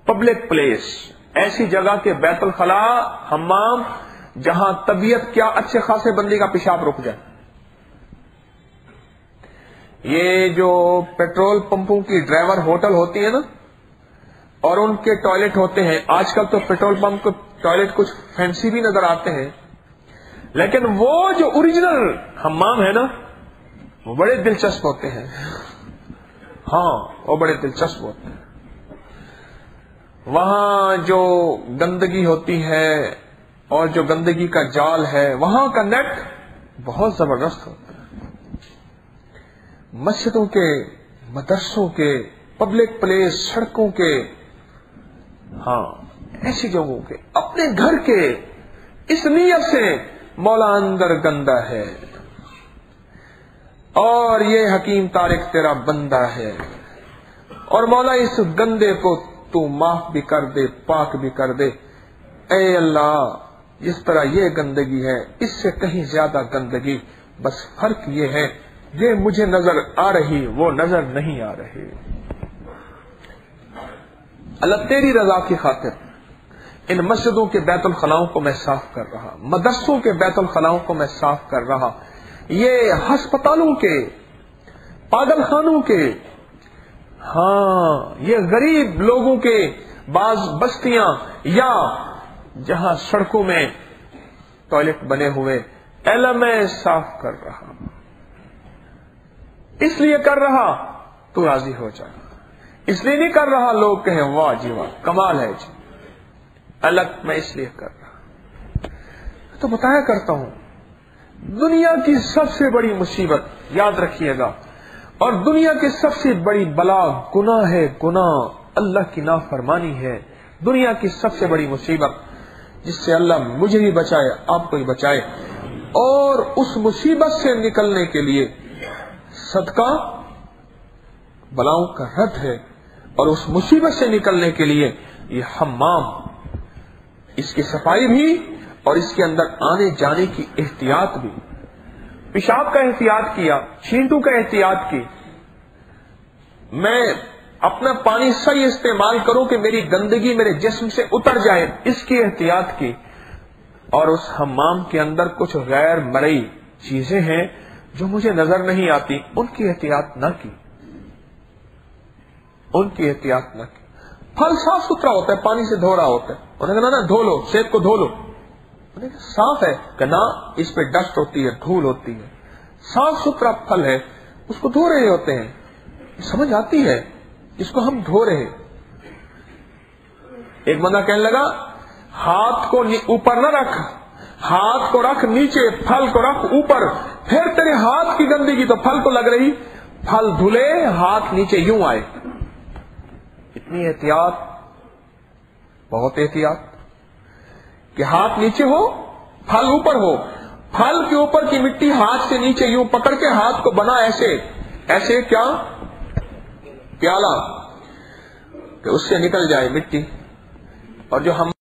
Public place, ایسی جگہ کے بیت الخلا، حمام، جہاں طبیعت کیا اچھے خاصے بندے کا پیشاب رک جائے. یہ جو پیٹرول پمپوں کی ڈرائیور ہوٹل ہوتی ہے نا، اور ان کے ٹوائلٹ ہوتے ہیں، آج کل تو پیٹرول پمپ کے ٹوائلٹ کچھ فینسی بھی نظر آتے ہیں، لیکن وہ جو اوریجنل حمام ہے نا وہ بڑے دلچسپ ہوتے ہیں. ہاں وہ بڑے دلچسپ ہوتے ہیں. وہاں جو گندگی ہوتی ہے اور جو گندگی کا جال ہے، وہاں کا نیٹ بہت زبردست ہوتا ہے. مسجدوں کے، مدرسوں کے، پبلک پلیس، سڑکوں کے، ہاں ایسی جگہوں کے، اپنے گھر کے، اس نیت سے مولا اندر گندا ہے اور یہ حکیم طارق تیرا بندہ ہے، اور مولا اس گندے کو تو معاف بھی کر دے، پاک بھی کر دے. اے اللہ، جس طرح یہ گندگی ہے اس سے کہیں زیادہ گندگی، بس فرق یہ ہے یہ مجھے نظر آ رہی، وہ نظر نہیں آ رہی. اللہ تیری رضا کی خاطر ان مسجدوں کے بیت الخلاؤں کو میں صاف کر رہا، مدرسوں کے بیت الخلاؤں کو میں صاف کر رہا، یہ ہسپتالوں کے، پاگل خانوں کے، ہاں یہ غریب لوگوں کے بعض بستیاں، یا جہاں سڑکوں میں ٹوائلٹ بنے ہوئے، اللہ میں صاف کر رہا. اس لیے کر رہا تو راضی ہو جائے، اس لیے نہیں کر رہا لوگ کہیں واہ جی واہ کمال ہے جی. الگ میں اس لیے کر رہا. تو بتایا کرتا ہوں، دنیا کی سب سے بڑی مصیبت یاد رکھیے گا، اور دنیا کی سب سے بڑی بلا گناہ ہے، گناہ اللہ کی نافرمانی ہے. دنیا کی سب سے بڑی مصیبت جس سے اللہ مجھے بھی بچائے، آپ کو بھی بچائے. اور اس مصیبت سے نکلنے کے لیے صدقہ بلاؤں کا رد ہے، اور اس مصیبت سے نکلنے کے لیے یہ حمام، اس کی صفائی بھی اور اس کے اندر آنے جانے کی احتیاط بھی. پیشاب کا احتیاط کیا، چھینٹو کا احتیاط کی، میں اپنا پانی صحیح استعمال کروں کہ میری گندگی میرے جسم سے اتر جائے، اس کی احتیاط کی. اور اس حمام کے اندر کچھ غیر مرئی چیزیں ہیں جو مجھے نظر نہیں آتی، ان کی احتیاط نہ کی، ان کی احتیاط نہ کی. پھل صاف ستھرا ہوتا ہے، پانی سے دھو رہا ہوتا ہے، انہوں نے کہا نا دھو لو، سیب کو دھو لو، صاف ہے کہ نہ اس پہ ڈسٹ ہوتی ہے، دھول ہوتی ہے. صاف ستھرا پھل ہے، اس کو دھو رہے ہوتے ہیں، سمجھ آتی ہے اس کو ہم دھو رہے. ایک بندہ کہنے لگا ہاتھ کو اوپر نہ رکھ، ہاتھ کو رکھ نیچے، پھل کو رکھ اوپر، پھر تیرے ہاتھ کی گندگی تو پھل کو لگ رہی، پھل دھلے ہاتھ نیچے یوں آئے. اتنی احتیاط، بہت احتیاط کہ ہاتھ نیچے ہو، پھل اوپر ہو، پھل کے اوپر کی مٹی ہاتھ سے نیچے یوں پکڑ کے ہاتھ کو بنا ایسے ایسے کیا پیالہ کہ اس سے نکل جائے مٹی. اور جو ہم